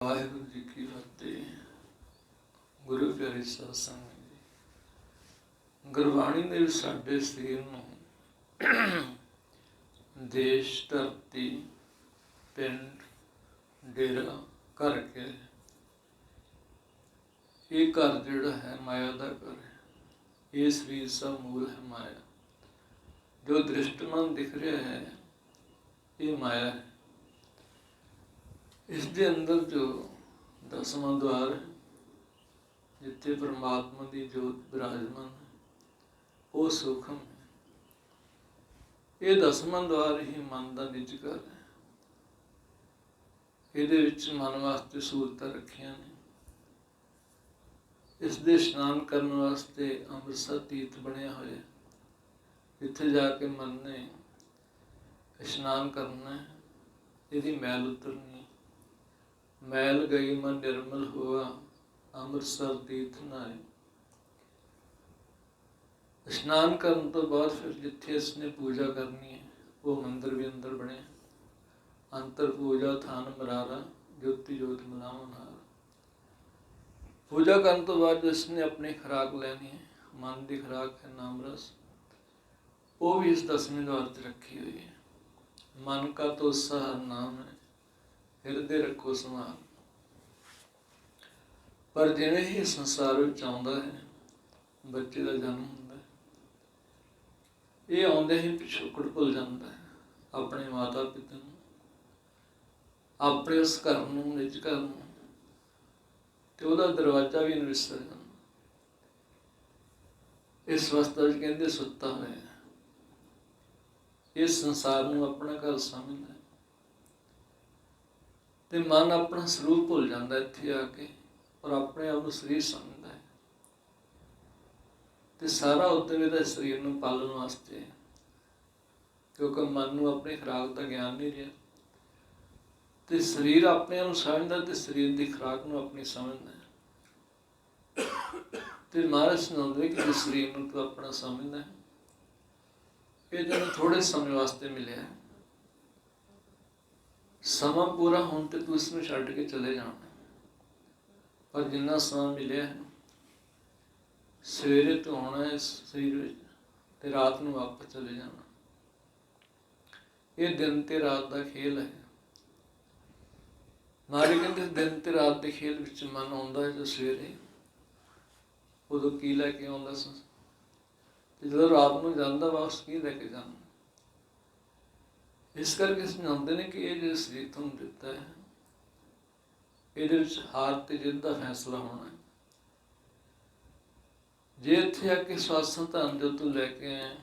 ਵਾਹਿਗੁਰੂ ਜੀ ਕੀ ਫਤਿਹ। ਗੁਰੂ ਪਿਆਰੇ ਸਾਧ ਸੰਗਤ ਜੀ, ਗੁਰਬਾਣੀ ਨੇ ਸਾਡੇ ਸਰੀਰ ਨੂੰ ਦੇਸ਼, ਧਰਤੀ, ਪਿੰਡ, ਡੇਰਾ ਘਰ ਕੇ ਇਹ ਘਰ ਜਿਹੜਾ ਹੈ ਮਾਇਆ ਦਾ ਘਰ ਹੈ। ਇਹ ਸਰੀਰ ਸਭ ਮੂਲ ਹੈ ਮਾਇਆ। ਜੋ ਦ੍ਰਿਸ਼ਟਮਾਨ ਦਿਖ ਰਿਹਾ ਹੈ ਇਹ ਮਾਇਆ ਹੈ। ਇਸ ਦੇ ਅੰਦਰ ਜੋ ਦਸਵਾਂ ਦੁਆਰ ਹੈ, ਜਿੱਥੇ ਪਰਮਾਤਮਾ ਦੀ ਜੋਤ ਵਿਰਾਜਮਾਨ ਹੈ, ਉਹ ਸੂਖਮ ਹੈ। ਇਹ ਦਸਵਾਂ ਦੁਆਰ ਹੀ ਮਨ ਦਾ ਨਿੱਜ ਘਰ ਹੈ। ਇਹਦੇ ਵਿੱਚ ਮਨ ਵਾਸਤੇ ਸਹੂਲਤਾਂ ਰੱਖੀਆਂ ਨੇ। ਇਸ ਦੇ ਇਸ਼ਨਾਨ ਕਰਨ ਵਾਸਤੇ ਅੰਮ੍ਰਿਤਸਰ ਤੀਰਥ ਬਣਿਆ ਹੋਇਆ, ਜਿੱਥੇ ਜਾ ਕੇ ਮਨ ਨੇ ਇਸ਼ਨਾਨ ਕਰਨਾ ਹੈ। ਇਹਦੀ ਮੈਲ ਉਤਰਨੀ। ਮੈਲ ਗਈ ਮਨ ਨਿਰਮਲ ਹੋਆ, ਅੰਮ੍ਰਿਤਸਰ ਤੀਰਥ ਨਾਏ। ਇਸ਼ਨਾਨ ਕਰਨ ਤੋਂ ਬਾਅਦ ਫਿਰ ਜਿੱਥੇ ਇਸਨੇ ਪੂਜਾ ਕਰਨੀ ਹੈ ਉਹ ਮੰਦਰ ਵੀ ਅੰਦਰ ਬਣਿਆ। ਅੰਤਰ ਪੂਜਾ ਥਾਨ ਮਰਾਰਾ, ਜੋਤੀ ਜੋਤ ਮਨਾਵਨ ਹਾਰ। ਪੂਜਾ ਕਰਨ ਤੋਂ ਬਾਅਦ ਇਸਨੇ ਆਪਣੀ ਖੁਰਾਕ ਲੈਣੀ ਹੈ। ਮਨ ਦੀ ਖੁਰਾਕ ਹੈ ਨਾਮ ਰਸ, ਉਹ ਵੀ ਇਸ ਦਸਵੇਂ ਦੁਆਰ 'ਤੇ ਰੱਖੀ ਹੋਈ ਹੈ। ਮਨ ਕਾ ਤੋ ਸਹਰ ਨਾਮ ਹੈ, ਹਿਰਦੇ ਰੱਖੋ ਸੰਭਾਲ। ਪਰ ਜਿਵੇਂ ਹੀ ਸੰਸਾਰ ਵਿੱਚ ਆਉਂਦਾ ਹੈ, ਬੱਚੇ ਦਾ ਜਨਮ ਹੁੰਦਾ ਹੈ, ਇਹ ਆਉਂਦੇ ਹੀ ਪਿਛੋਕੜ ਭੁੱਲ ਜਾਂਦਾ ਹੈ ਆਪਣੇ ਮਾਤਾ ਪਿਤਾ ਨੂੰ, ਆਪਣੇ ਉਸ ਘਰ ਨੂੰ, ਨਿੱਜ ਘਰ ਨੂੰ, ਤੇ ਉਹਦਾ ਦਰਵਾਜ਼ਾ ਵੀ ਵਿਸਰ ਜਾਂਦਾ। ਇਸ ਅਵਸਥਾ ਵਿੱਚ ਕਹਿੰਦੇ ਸੁੱਤਾ ਹੋਇਆ ਇਸ ਸੰਸਾਰ ਨੂੰ ਆਪਣਾ ਘਰ ਸਮਝਦਾ ਤੇ ਮਨ ਆਪਣਾ ਸਰੂਪ ਭੁੱਲ ਜਾਂਦਾ ਇੱਥੇ ਆ ਕੇ, ਔਰ ਆਪਣੇ ਆਪ ਨੂੰ ਸਰੀਰ ਸਮਝਦਾ ਹੈ। ਤੇ ਸਾਰਾ ਉਦਮ ਇਹਦਾ ਸਰੀਰ ਨੂੰ ਪਾਲਣ ਵਾਸਤੇ, ਕਿਉਂਕਿ ਮਨ ਨੂੰ ਆਪਣੀ ਖੁਰਾਕ ਦਾ ਗਿਆਨ ਨਹੀਂ ਰਿਹਾ, ਤੇ ਸਰੀਰ ਆਪਣੇ ਆਪ ਨੂੰ ਸਮਝਦਾ ਤੇ ਸਰੀਰ ਦੀ ਖੁਰਾਕ ਨੂੰ ਆਪਣੀ ਸਮਝਦਾ ਹੈ। ਤੇ ਮਹਾਰਾਜ ਸੁਣਾਉਂਦੇ ਕਿ ਜਿਸ ਸਰੀਰ ਨੂੰ ਤੂੰ ਆਪਣਾ ਸਮਝਦਾ ਹੈ, ਇਹ ਤੈਨੂੰ ਥੋੜੇ ਸਮੇਂ ਵਾਸਤੇ ਮਿਲਿਆ। ਸਮਾਂ ਪੂਰਾ ਹੋਣ ਤੇ ਤੂੰ ਇਸਨੂੰ ਛੱਡ ਕੇ ਚਲੇ ਜਾਣਾ। ਪਰ ਜਿੰਨਾ ਸਮਾਂ ਮਿਲਿਆ ਹੈ, ਸਵੇਰੇ ਤੋਂ ਆਉਣਾ ਇਸ ਸਰੀਰ ਵਿੱਚ ਤੇ ਰਾਤ ਨੂੰ ਵਾਪਸ ਚਲੇ ਜਾਣਾ। ਇਹ ਦਿਨ ਤੇ ਰਾਤ ਦਾ ਖੇਲ ਹੈ। ਮਹਾਰਾਜ ਕਹਿੰਦੇ ਦਿਨ ਤੇ ਰਾਤ ਦੇ ਖੇਲ ਵਿੱਚ ਮਨ ਆਉਂਦਾ ਹੈ। ਜੋ ਸਵੇਰੇ ਉਦੋਂ ਕੀ ਲੈ ਕੇ ਆਉਂਦਾ ਸੀ, ਤੇ ਜਦੋਂ ਰਾਤ ਨੂੰ ਜਾਂਦਾ ਵਾਪਸ ਕੀ ਲੈ ਕੇ ਜਾਂਦਾ। ਇਸ ਕਰਕੇ ਸਮਝਾਉਂਦੇ ਨੇ ਕਿ ਇਹ ਜੋ ਸਰੀਰ ਤੁਹਾਨੂੰ ਦਿੱਤਾ ਹੈ, ਇਹਦੇ ਵਿੱਚ ਹਾਰ ਤੇ ਜਿੱਤ ਦਾ ਫੈਸਲਾ ਹੋਣਾ ਹੈ। ਜੇ ਇੱਥੇ ਆ ਕੇ ਸਵਾਸਾਂ ਧਨ ਜੋ ਤੂੰ ਲੈ ਕੇ ਆਇਆ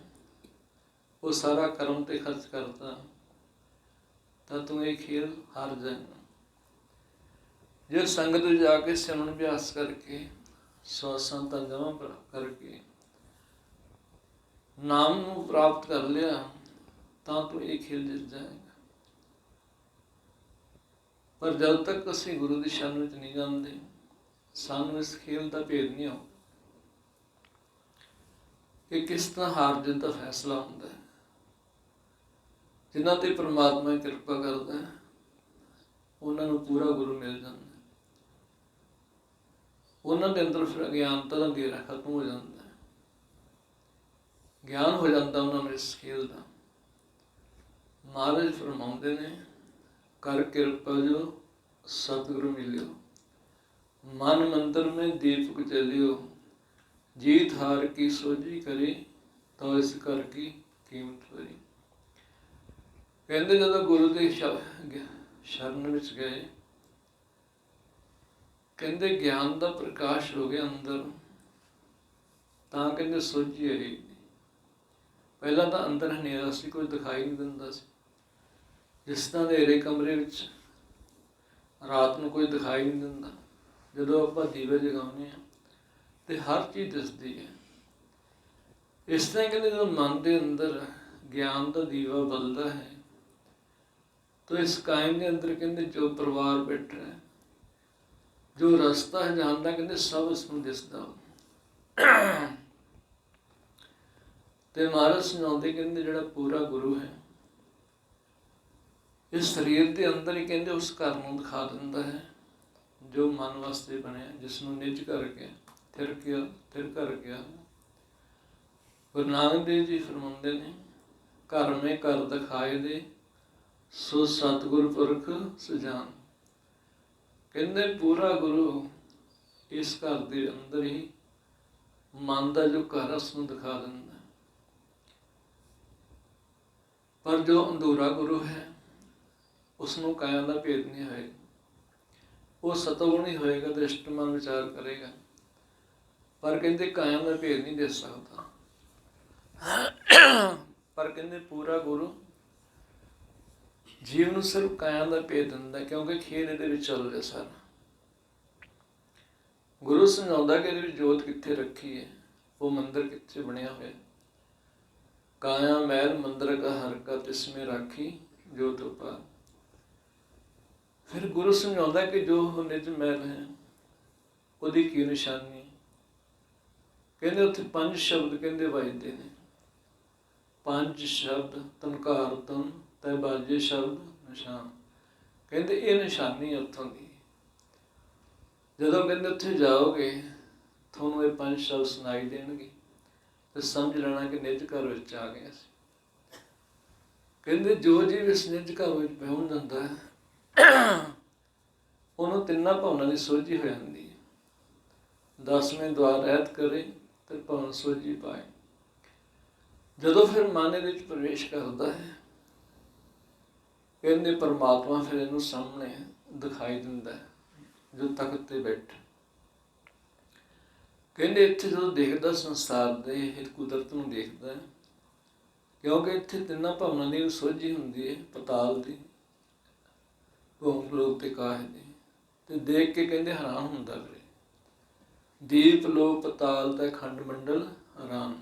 ਉਹ ਸਾਰਾ ਕਰਮ ਤੇ ਖਰਚ ਕਰਤਾ, ਤਾਂ ਤੂੰ ਇਹ ਖੇਲ ਹਾਰ ਜਾਏਗਾ। ਜੇ ਸੰਗਤ ਵਿੱਚ ਜਾ ਕੇ ਸਿਮਰਨ ਅਭਿਆਸ ਕਰਕੇ ਸਵਾਸਾਂ ਧਨ ਜਮ੍ਹਾਂ ਕਰਕੇ ਨਾਮ ਨੂੰ ਪ੍ਰਾਪਤ ਕਰ ਲਿਆ, ਤਾਂ ਤੂੰ ਇਹ ਖੇਲ ਜਿੱਤ ਜਾਏਗਾ। ਪਰ ਜਦ ਤੱਕ ਅਸੀਂ ਗੁਰੂ ਦੀ ਸ਼ਰਨ ਵਿੱਚ ਨਹੀਂ ਜਾਂਦੇ, ਸਾਨੂੰ ਇਸ ਖੇਲ ਦਾ ਭੇਦ ਨਹੀਂ ਆਉਂਦਾ ਕਿ ਕਿਸ ਤਰ੍ਹਾਂ ਹਾਰ ਜਿੱਤ ਦਾ ਫੈਸਲਾ ਹੁੰਦਾ ਹੈ। ਜਿਨ੍ਹਾਂ ਤੇ ਪਰਮਾਤਮਾ ਕਿਰਪਾ ਕਰਦਾ ਹੈ, ਉਹਨਾਂ ਨੂੰ ਪੂਰਾ ਗੁਰੂ ਮਿਲ ਜਾਂਦਾ ਹੈ। ਉਹਨਾਂ ਦੇ ਅੰਦਰ ਫਿਰ ਅਗਿਆਨਤਾ ਦਾ ਅੰਧੇਰਾ ਖਤਮ ਹੋ ਜਾਂਦਾ ਹੈ। ਗਿਆਨ ਹੋ ਜਾਂਦਾ ਉਹਨਾਂ ਨੂੰ ਇਸ ਖੇਲ ਦਾ। ਮਹਾਰਾਜ ਫਰਮਾਉਂਦੇ ਨੇ, ਕਰ ਕਿਰਪਾ ਜੋ ਸਤਿਗੁਰੂ ਮਿਲਿਓ, ਮਨ ਮੰਤਰ ਮੇਂ ਦੀਪਕ ਜਲਿਓ, ਜੀਤ ਹਾਰ ਕੀ ਸੋਝੀ ਕਰੀ, ਤਾਂ ਇਸ ਘਰ ਕੀ ਕੀਮਤ ਭਰੀ। ਕਹਿੰਦੇ ਜਦੋਂ ਗੁਰੂ ਦੇ ਸ਼ਰਨ ਵਿੱਚ ਗਏ, ਕਹਿੰਦੇ ਗਿਆਨ ਦਾ ਪ੍ਰਕਾਸ਼ ਹੋ ਗਿਆ ਅੰਦਰ, ਤਾਂ ਕਹਿੰਦੇ ਸੋਝੀ ਆਈ। ਪਹਿਲਾਂ ਤਾਂ ਅੰਦਰ ਹਨੇਰਾ ਸੀ, ਕੋਈ ਦਿਖਾਈ ਨਹੀਂ ਦਿੰਦਾ ਸੀ। ਜਿਸ ਤਰ੍ਹਾਂ ਹਨੇਰੇ ਕਮਰੇ ਵਿੱਚ ਰਾਤ ਨੂੰ ਕੋਈ ਦਿਖਾਈ ਨਹੀਂ ਦਿੰਦਾ, ਜਦੋਂ ਆਪਾਂ ਦੀਵੇ ਜਗਾਉਂਦੇ ਹਾਂ ਤੇ ਹਰ ਚੀਜ਼ ਦਿਸਦੀ ਹੈ। ਇਸ ਤਰ੍ਹਾਂ ਕਹਿੰਦੇ ਜਦੋਂ ਮਨ ਦੇ ਅੰਦਰ ਗਿਆਨ ਦਾ ਦੀਵਾ ਬਲਦਾ ਹੈ, ਤਾਂ ਇਸ ਕਾਇਮ ਦੇ ਅੰਦਰ ਕਹਿੰਦੇ ਜੋ ਪਰਿਵਾਰ ਬੈਠਾ ਹੈ, ਜੋ ਰਸਤਾ ਹੈ ਜਾਣਦਾ, ਕਹਿੰਦੇ ਸਭ ਇਸਨੂੰ ਦਿਸਦਾ। ਤੇ ਮਹਾਰਾਜ ਸੁਣਾਉਂਦੇ ਕਹਿੰਦੇ ਜਿਹੜਾ ਪੂਰਾ ਗੁਰੂ ਹੈ, ਇਸ ਸਰੀਰ ਦੇ ਅੰਦਰ ਹੀ ਕਹਿੰਦੇ ਉਸ ਘਰ ਨੂੰ ਦਿਖਾ ਦਿੰਦਾ ਹੈ ਜੋ ਮਨ ਵਾਸਤੇ ਬਣਿਆ, ਜਿਸ ਨੂੰ ਨਿਜ ਕਰ ਗਿਆ, ਥਿਰ ਕਰ ਗਿਆ। ਗੁਰੂ ਨਾਨਕ ਦੇਵ ਜੀ ਫਰਮਾਉਂਦੇ ਨੇ, ਘਰ ਮੇ ਘਰ ਦਿਖਾਏ ਦੇ, ਸੋ ਸਤਿਗੁਰ ਪੁਰਖ ਸੁਜਾਨ। ਕਹਿੰਦੇ ਪੂਰਾ ਗੁਰੂ ਇਸ ਘਰ ਦੇ ਅੰਦਰ ਹੀ ਮਨ ਦਾ ਜੋ ਘਰ ਉਸ ਨੂੰ ਦਿਖਾ ਦਿੰਦਾ। ਪਰ ਜੋ ਅੰਧੂਰਾ ਗੁਰੂ ਹੈ ਉਸ ਨੂੰ ਕਾਇਆ ਦਾ ਭੇਦ ਨਹੀਂ ਹੋਏਗਾ। ਉਹ ਸਤਿਗੁਣ ਹੀ ਹੋਏਗਾ, ਦ੍ਰਿਸ਼ਟਮਾਨ ਵਿਚਾਰ ਕਰੇਗਾ, ਪਰ ਕਹਿੰਦੇ ਕਾਇਆ ਦਾ ਭੇਦ ਨਹੀਂ ਦੇ ਸਕਦਾ। ਪਰ ਕਹਿੰਦੇ ਪੂਰਾ ਗੁਰੂ ਜੀਵ ਨੂੰ ਸਿਰਫ ਕਾਇਆ ਦਾ ਭੇਦ ਦਿੰਦਾ, ਕਿਉਂਕਿ ਖੇਡ ਇਹਦੇ ਵਿੱਚ ਚੱਲ ਰਿਹਾ ਸਾਰਾ। ਗੁਰੂ ਸਮਝਾਉਂਦਾ ਕਿ ਇਹਦੇ ਵਿੱਚ ਜੋਤ ਕਿੱਥੇ ਰੱਖੀ ਹੈ, ਉਹ ਮੰਦਿਰ ਕਿੱਥੇ ਬਣਿਆ ਹੋਇਆ। ਕਾਇਆ ਮਹਿਲ ਮੰਦਰ ਕਾ ਹਰ ਕਾ ਤਿਸਮੇ ਰਾਖੀ ਜੋਤ ਉਪਾਰ। ਫਿਰ ਗੁਰੂ ਸਮਝਾਉਂਦਾ ਕਿ ਜੋ ਨਿਜ ਮਹਿਲ ਹੈ ਉਹਦੀ ਕੀ ਨਿਸ਼ਾਨੀ। ਕਹਿੰਦੇ ਉੱਥੇ 5 ਸ਼ਬਦ ਕਹਿੰਦੇ ਵੱਜਦੇ ਨੇ। 5 ਸ਼ਬਦ ਤਨਕਾਰ ਤਨ ਤੈ ਬਾਜੇ ਸ਼ਬਦ ਨਿਸ਼ਾਨ। ਕਹਿੰਦੇ ਇਹ ਨਿਸ਼ਾਨੀ ਉੱਥੋਂ ਦੀ। ਜਦੋਂ ਕਹਿੰਦੇ ਉੱਥੇ ਜਾਓਗੇ ਤੁਹਾਨੂੰ ਇਹ 5 ਸ਼ਬਦ ਸੁਣਾਈ ਦੇਣਗੇ ਤੇ ਸਮਝ ਲੈਣਾ ਕਿ ਨਿੱਜ ਘਰ ਵਿੱਚ ਆ ਗਏ ਅਸੀਂ। ਕਹਿੰਦੇ ਜੋ ਜੀਵ ਇਸ ਨਿੱਜ ਘਰ ਵਿੱਚ ਪਹੁੰਚ ਜਾਂਦਾ ਹੈ ਉਹਨੂੰ ਤਿੰਨਾਂ ਭਾਵਨਾਂ ਦੀ ਸੋਝੀ ਹੋ ਜਾਂਦੀ ਹੈ। 10ਵੇਂ ਦੁਆਰ ਰਹਿਤ ਕਰੇ ਤੇ ਭਾਵਨ ਸੋਝੀ ਪਾਏ। ਜਦੋਂ ਫਿਰ ਮਨ ਇਹਦੇ ਵਿੱਚ ਪ੍ਰਵੇਸ਼ ਕਰਦਾ ਹੈ, ਕਹਿੰਦੇ ਪਰਮਾਤਮਾ ਫਿਰ ਇਹਨੂੰ ਸਾਹਮਣੇ ਦਿਖਾਈ ਦਿੰਦਾ ਹੈ ਜੋ ਤਖਤ ਤੇ ਬੈਠਾ। ਕਹਿੰਦੇ ਇੱਥੇ ਜਦੋਂ ਦੇਖਦਾ ਸੰਸਾਰ ਦੇ ਇਹ ਕੁਦਰਤ ਨੂੰ ਦੇਖਦਾ ਹੈ, ਕਿਉਂਕਿ ਇੱਥੇ ਤਿੰਨਾਂ ਭਾਵਨਾਂ ਦੀ ਸੋਝੀ ਹੁੰਦੀ ਹੈ, ਪਤਾਲ ਦੀ, ਭੂਮ ਲੋਕ ਤੇ ਕਾਹ ਦੀ। ਤੇ ਦੇਖ ਕੇ ਕਹਿੰਦੇ ਹੈਰਾਨ ਹੁੰਦਾ ਫਿਰ। ਦੀਪ ਲੋਕ ਪਤਾਲ ਤੇ ਖੰਡ ਮੰਡਲ ਆਰਾਮ,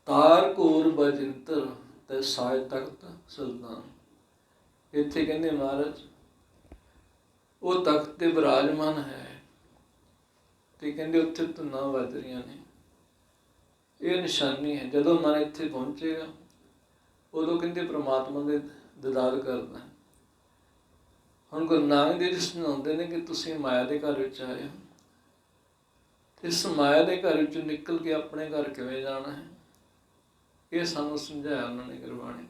ਤਾਰ ਘੋਰ ਬਜਿੰਤਰ ਤੇ ਸਾਇ ਤਖਤ ਸੁਲਤਾਨ। ਇੱਥੇ ਕਹਿੰਦੇ ਮਹਾਰਾਜ ਉਹ ਤਖਤ ਤੇ ਵਿਰਾਜਮਾਨ ਹੈ ਤੇ ਕਹਿੰਦੇ ਉੱਥੇ ਧੁਨਾਂ ਵੱਜ ਰਹੀਆਂ ਨੇ। ਇਹ ਨਿਸ਼ਾਨੀ ਹੈ। ਜਦੋਂ ਮਨ ਇੱਥੇ ਪਹੁੰਚੇਗਾ ਉਦੋਂ ਕਹਿੰਦੇ ਪ੍ਰਮਾਤਮਾ ਦੇ ਦੀਦਾਰ ਕਰਦਾ। ਹੁਣ ਗੁਰੂ ਨਾਨਕ ਦੇਵ ਜੀ ਸੁਣਾਉਂਦੇ ਨੇ ਕਿ ਤੁਸੀਂ ਮਾਇਆ ਦੇ ਘਰ ਵਿੱਚ ਆਏ ਹੋ, ਇਸ ਮਾਇਆ ਦੇ ਘਰ ਵਿੱਚੋਂ ਨਿਕਲ ਕੇ ਆਪਣੇ ਘਰ ਕਿਵੇਂ ਜਾਣਾ ਹੈ, ਇਹ ਸਾਨੂੰ ਸਮਝਾਇਆ ਉਹਨਾਂ ਨੇ ਗੁਰਬਾਣੀ।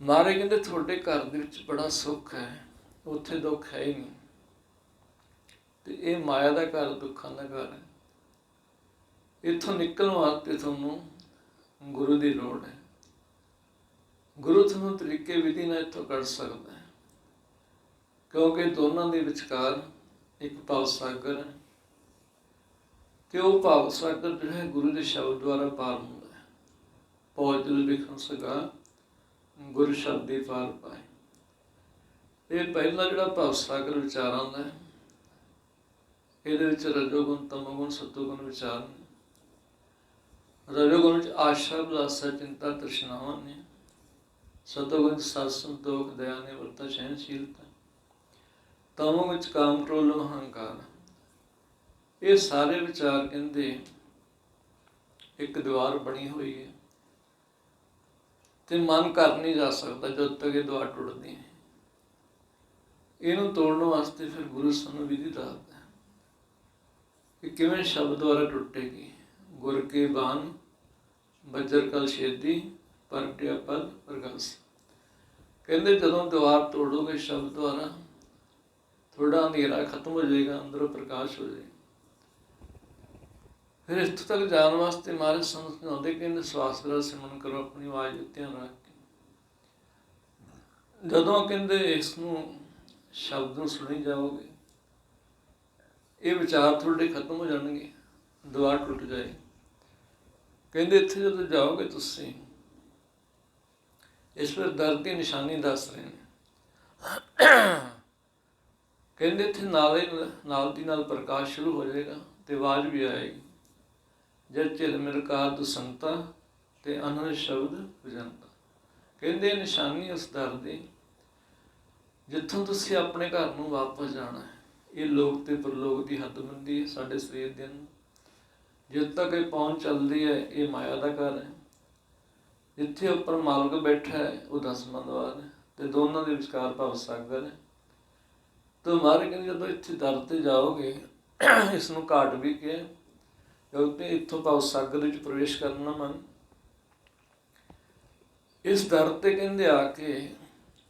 ਮਹਾਰਾਜ ਕਹਿੰਦੇ ਤੁਹਾਡੇ ਘਰ ਦੇ ਵਿੱਚ ਬੜਾ ਸੁੱਖ ਹੈ, ਉੱਥੇ ਦੁੱਖ ਹੈ ਹੀ ਨਹੀਂ। ਤੇ ਇਹ ਮਾਇਆ ਦਾ ਘਰ ਦੁੱਖਾਂ ਦਾ ਘਰ ਹੈ। ਇੱਥੋਂ ਨਿਕਲਣ ਵਾਸਤੇ ਤੁਹਾਨੂੰ ਗੁਰੂ ਦੀ ਲੋੜ ਹੈ। ਗੁਰੂ ਤੁਹਾਨੂੰ ਤਰੀਕੇ ਵਿਧੀ ਨਾਲ ਇੱਥੋਂ ਕੱਢ ਸਕਦਾ ਹੈ, ਕਿਉਂਕਿ ਦੋਨਾਂ ਦੇ ਵਿਚਕਾਰ ਇੱਕ ਭਾਵ ਸਾਗਰ ਹੈ ਤੇ ਉਹ ਭਾਵ ਸਾਗਰ ਜੋ ਹੈ ਗੁਰੂ ਦੇ ਸ਼ਬਦ ਦੁਆਰਾ ਪਾਰ ਹੁੰਦਾ ਹੈ। ਪੌਜ ਦਿਲ ਵਿਖਣ ਸਗਾ ਗੁਰੂ ਸ਼ਬਦੀ ਪਾਰ ਪਾਏ। ਇਹ ਪਹਿਲਾ ਜਿਹੜਾ ਭਾਵ ਸਾਗਰ ਵਿਚਾਰਾਂ ਦਾ ਹੈ, ਇਹਦੇ ਵਿੱਚ ਰਜੋਗੁਣ, ਤਮੋਗੁਣ, ਸਤੋਗੁਣ ਵਿਚਾਰ ਨੇ। ਰਜੋਗੁਣ ਵਿੱਚ ਆਸ਼ਾ, ਅਭਿਲਾਸ਼ਾ, ਚਿੰਤਾ, ਤ੍ਰਿਸ਼ਨਾਵਾਂ ਨੇ। ਸਤੋਗੁਣ ਵਿੱਚ ਸਤ, ਸੰਤੋਖ, ਦਇਆ, ਨਿਵਰਤਾ, ਸਹਿਣਸ਼ੀਲਤਾ। ਤਮੋ ਵਿੱਚ ਕਾਮ, ਕ੍ਰੋਧ, ਲੋਭ, ਹੰਕਾਰ। ਇਹ ਸਾਰੇ ਵਿਚਾਰ ਕਹਿੰਦੇ ਇੱਕ ਦੀਵਾਰ ਬਣੀ ਹੋਈ ਹੈ ਤੇ ਮਨ ਕਰ ਨਹੀਂ ਜਾ ਸਕਦਾ ਜਦੋਂ ਤੱਕ ਇਹ ਦੀਵਾਰ ਟੁੱਟਦੀ ਹੈ। ਇਹਨੂੰ ਤੋੜਨ ਵਾਸਤੇ ਫਿਰ ਗੁਰੂ ਸਾਨੂੰ ਵਿਧੀ ਦੱਸਦਾ ਹੈ ਕਿ ਕਿਵੇਂ ਸ਼ਬਦ ਦੁਆਰਾ ਟੁੱਟੇਗੀ। ਗੁਰ ਕੇ ਬਾਣ ਬੱਜਰ ਕਲ ਛੇਦੀ ਪਰਟਿਆ ਪਦ ਪ੍ਰਗਾਸ। ਕਹਿੰਦੇ ਜਦੋਂ ਦੀਵਾਰ ਤੋੜੋਗੇ ਸ਼ਬਦ ਦੁਆਰਾ, ਥੋੜਾ ਅੰਧੇਰਾ ਖਤਮ ਹੋ ਜਾਏਗਾ, ਅੰਦਰੋਂ ਪ੍ਰਕਾਸ਼ ਹੋ ਜਾਏਗਾ। ਫਿਰ ਇੱਥੋਂ ਤੱਕ ਜਾਣ ਵਾਸਤੇ ਮਹਾਰਾਜ ਸਾਨੂੰ ਸਮਝਾਉਂਦੇ ਕਿ ਸਵਾਸ ਦਾ ਸਿਮਰਨ ਕਰੋ, ਆਪਣੀ ਆਵਾਜ਼ ਦੇ ਧਿਆਨ ਰੱਖ ਕੇ। ਜਦੋਂ ਕਹਿੰਦੇ ਇਸ ਨੂੰ ਸ਼ਬਦ ਨੂੰ ਸੁਣੀ ਜਾਓਗੇ, ਇਹ ਵਿਚਾਰ ਤੁਹਾਡੇ ਖਤਮ ਹੋ ਜਾਣਗੇ, ਦੀਵਾਰ ਟੁੱਟ ਜਾਏ। ਕਹਿੰਦੇ ਇੱਥੇ ਜਦੋਂ ਜਾਓਗੇ ਤੁਸੀਂ, ਇਸ ਪਰ ਦਰਦ ਦੀ ਨਿਸ਼ਾਨੀ ਦੱਸ ਰਹੇ ਨੇ। ਕਹਿੰਦੇ ਇੱਥੇ ਨਾਲ ਦੀ ਨਾਲ ਪ੍ਰਕਾਸ਼ ਸ਼ੁਰੂ ਹੋ ਜਾਏਗਾ ਤੇ ਆਵਾਜ਼ ਵੀ ਆਏਗੀ। ਜਦ ਝਿਲ ਮਿਲਕਾਰ ਦੁਸੰਤਾ ਤੇ ਅਨਹਦ ਸ਼ਬਦ ਵਜੰਤਾ। ਕਹਿੰਦੇ ਨਿਸ਼ਾਨੀ ਉਸ ਦਰ ਦੀ ਜਿੱਥੋਂ ਤੁਸੀਂ ਆਪਣੇ ਘਰ ਨੂੰ ਵਾਪਸ ਜਾਣਾ ਹੈ। ਇਹ ਲੋਕ ਤੇ ਪਰਲੋਕ ਦੀ ਹੱਦਬੰਦੀ ਹੈ ਸਾਡੇ ਸਰੀਰ ਦੇ ਅੰਦਰ। ਜਿੱਥੇ ਤੱਕ ਇਹ ਪਹੁੰਚ ਚੱਲਦੀ ਹੈ, ਇਹ ਮਾਇਆ ਦਾ ਘਰ ਹੈ। ਜਿੱਥੇ ਉੱਪਰ ਮਾਲਕ ਬੈਠਾ ਹੈ ਉਹ 10ਵਾਂ ਦੁਆਰ ਹੈ ਤੇ ਦੋਨਾਂ ਦੇ ਵਿਚਕਾਰ ਭਾਵ ਸਾਗਰ ਹੈ। ਤਾਂ ਮਹਾਰਾਜ ਕਹਿੰਦੇ ਜਦੋਂ ਇੱਥੇ ਦਰ ਤੇ ਜਾਓਗੇ, ਇਸ ਨੂੰ ਘਾਟ ਵੀ ਕਿਹਾ, ਕਿਉਂਕਿ ਇੱਥੋਂ ਭਾਵ ਸਾਗਰ ਵਿੱਚ ਪ੍ਰਵੇਸ਼ ਕਰਨਾ ਮਨ। ਇਸ ਦਰ ਤੇ ਕਹਿੰਦੇ ਆ ਕੇ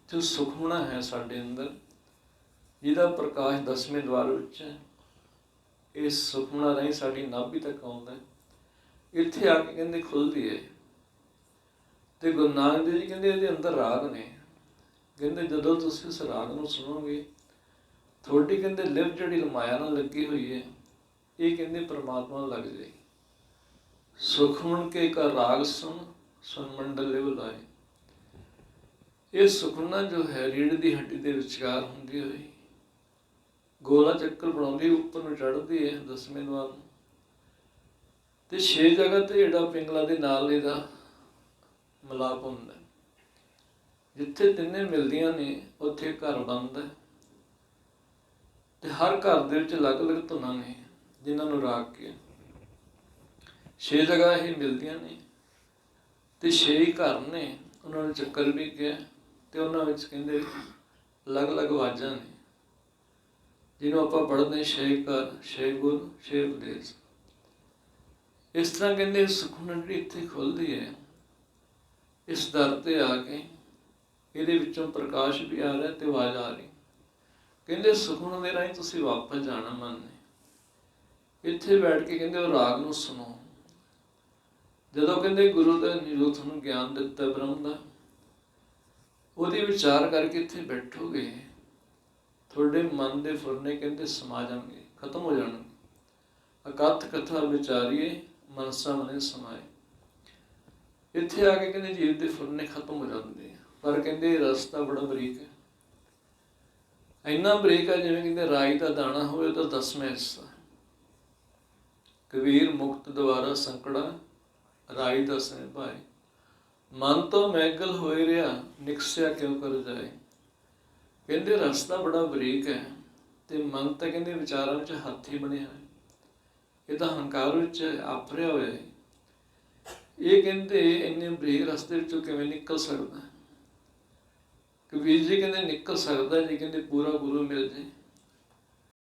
ਜੋ ਸੁਖਮਣਾ ਹੈ ਸਾਡੇ ਅੰਦਰ, ਜਿਹਦਾ ਪ੍ਰਕਾਸ਼ 10ਵੇਂ ਦੁਆਰ ਵਿੱਚ ਹੈ, ਇਸ ਸੁਖਮਣਾ ਰਾਹੀਂ ਸਾਡੀ ਨਾਭੀ ਤੱਕ ਆਉਂਦਾ, ਇੱਥੇ ਆ ਕੇ ਕਹਿੰਦੇ ਖੁੱਲ੍ਹਦੀ ਹੈ। ਤੇ ਗੁਰੂ ਨਾਨਕ ਦੇਵ ਜੀ ਕਹਿੰਦੇ ਇਹਦੇ ਅੰਦਰ ਰਾਗ ਨੇ। ਕਹਿੰਦੇ ਜਦੋਂ ਤੁਸੀਂ ਇਸ ਰਾਗ ਨੂੰ ਸੁਣੋਗੇ, ਤੁਹਾਡੀ ਕਹਿੰਦੇ ਲਿਵ ਜਿਹੜੀ ਮਾਇਆ ਨਾਲ ਲੱਗੀ ਹੋਈ ਹੈ, ਇਹ ਕਹਿੰਦੇ ਪਰਮਾਤਮਾ ਨਾਲ ਲੱਗ ਜਾਏ। ਸੁਖਮਨ ਕੇ ਕਾ ਰਾਗ ਸੁਣ, ਸੁਨ ਮੰਡਲ ਲਿਵ ਲਾਏ। ਇਹ ਸੁਖਮਨਾ ਜੋ ਹੈ ਰੀੜ ਦੀ ਹੱਡੀ ਦੇ ਵਿਚਕਾਰ ਹੁੰਦੀ ਹੋਈ ਗੋਲਾ ਚੱਕਰ ਬਣਾਉਂਦੀ, ਉੱਪਰ ਨੂੰ ਚੜ੍ਹਦੀ ਹੈ 10ਵੇਂ ਦੁਆਰ ਨੂੰ, ਤੇ 6 ਜਗ੍ਹਾ ਤੇ ਜਿਹੜਾ ਪਿੰਗਲਾ ਦੇ ਨਾਲ ਇਹਦਾ ਮਿਲਾਪ ਹੁੰਦਾ। ਜਿੱਥੇ ਤਿੰਨੇ ਮਿਲਦੀਆਂ ਨੇ ਉੱਥੇ ਘਰ ਬਣਦਾ, ਤੇ ਹਰ ਘਰ ਦੇ ਵਿੱਚ ਅਲੱਗ-ਅਲੱਗ ਧੁਨਾਂ ਨੇ ਜਿਨ੍ਹਾਂ ਨੂੰ ਰਾਗ ਕੇ 6 ਜਗ੍ਹਾ ਇਹ ਮਿਲਦੀਆਂ ਨੇ, ਤੇ 6 ਹੀ ਘਰ ਨੇ, ਉਹਨਾਂ ਨੂੰ ਚੱਕਰ ਵੀ ਕਿਹਾ। ਤੇ ਉਹਨਾਂ ਵਿੱਚ ਕਹਿੰਦੇ ਅਲੱਗ-ਅਲੱਗ ਆਵਾਜ਼ਾਂ ਨੇ, ਜਿਹਨੂੰ ਆਪਾਂ ਪੜ੍ਹਦੇ 6 ਘਰ, 6 ਗੁਰ, 6 ਉਪਦੇਸ਼। ਇਸ ਤਰ੍ਹਾਂ ਕਹਿੰਦੇ ਸੁਖਮਨ ਜਿਹੜੀ ਇੱਥੇ ਖੁੱਲ੍ਹਦੀ ਹੈ, ਇਸ ਦਰ ਤੇ ਆ ਕੇ ਇਹਦੇ ਵਿੱਚੋਂ ਪ੍ਰਕਾਸ਼ ਵੀ ਆ ਰਿਹਾ ਤੇ ਆਵਾਜ਼ ਆ ਰਹੀ। ਕਹਿੰਦੇ ਸੁਖਮਨ ਦੇ ਰਾਹੀਂ ਤੁਸੀਂ ਵਾਪਸ ਜਾਣਾ ਮਨ ਨੇ। ਇੱਥੇ ਬੈਠ ਕੇ ਕਹਿੰਦੇ ਉਹ ਰਾਗ ਨੂੰ ਸੁਣੋ। ਜਦੋਂ ਕਹਿੰਦੇ ਗੁਰੂ ਦਾ ਜੋ ਤੁਹਾਨੂੰ ਗਿਆਨ ਦਿੱਤਾ ਬ੍ਰਹਮ ਦਾ, ਉਹਦੀ ਵਿਚਾਰ ਕਰਕੇ ਇੱਥੇ ਬੈਠੋਗੇ, ਤੁਹਾਡੇ ਮਨ ਦੇ ਫੁਰਨੇ ਕਹਿੰਦੇ ਸਮਾ ਜਾਣਗੇ, ਖਤਮ ਹੋ ਜਾਣਗੇ। ਅਕਥ ਕਥਾ ਵਿਚਾਰੀਏ ਮਨਸਾ ਮਨੇ ਸਮਾਏ। ਇੱਥੇ ਆ ਕੇ ਕਹਿੰਦੇ ਜੀਵ ਦੇ ਫੁਰਨੇ ਖਤਮ ਹੋ ਜਾਂਦੇ ਆ। ਪਰ ਕਹਿੰਦੇ ਰਸਤਾ ਬੜਾ ਬਰੀਕ ਹੈ, ਇੰਨਾ ਬਰੀਕ ਹੈ ਜਿਵੇਂ ਕਹਿੰਦੇ ਰਾਈ ਦਾ ਦਾਣਾ ਹੋਵੇ ਉਹਦਾ 10ਵਾਂ ਹਿੱਸਾ। ਕਬੀਰ ਮੁਕਤ ਦੁਆਰਾ ਸੰਕੜਾ ਰਾਈ 10ਵੇਂ ਭਾਏ। ਮਨ ਤੋਂ ਮੈਗਲ ਹੋਏ ਰਿਹਾ ਨਿਕਸਿਆ ਕਿਉਂ ਕਰ ਜਾਏ। ਕਹਿੰਦੇ ਰਸਤਾ ਬੜਾ ਬਰੀਕ ਹੈ, ਤੇ ਮਨ ਤਾਂ ਕਹਿੰਦੇ ਵਿਚਾਰਾਂ ਵਿੱਚ ਹਾਥੀ ਬਣਿਆ ਹੈ, ਇਹਦਾ ਹੰਕਾਰ ਵਿੱਚ ਆਫਰਿਆ ਹੋਇਆ ਹੈ। ਇਹ ਕਹਿੰਦੇ ਇੰਨੇ ਬਰੀਕ ਰਸਤੇ ਵਿੱਚੋਂ ਕਿਵੇਂ ਨਿਕਲ ਸਕਦਾ। ਕਬੀਰ ਜੀ ਕਹਿੰਦੇ ਨਿਕਲ ਸਕਦਾ ਜੀ ਕਹਿੰਦੇ ਪੂਰਾ ਗੁਰੂ ਮਿਲ ਜੇ।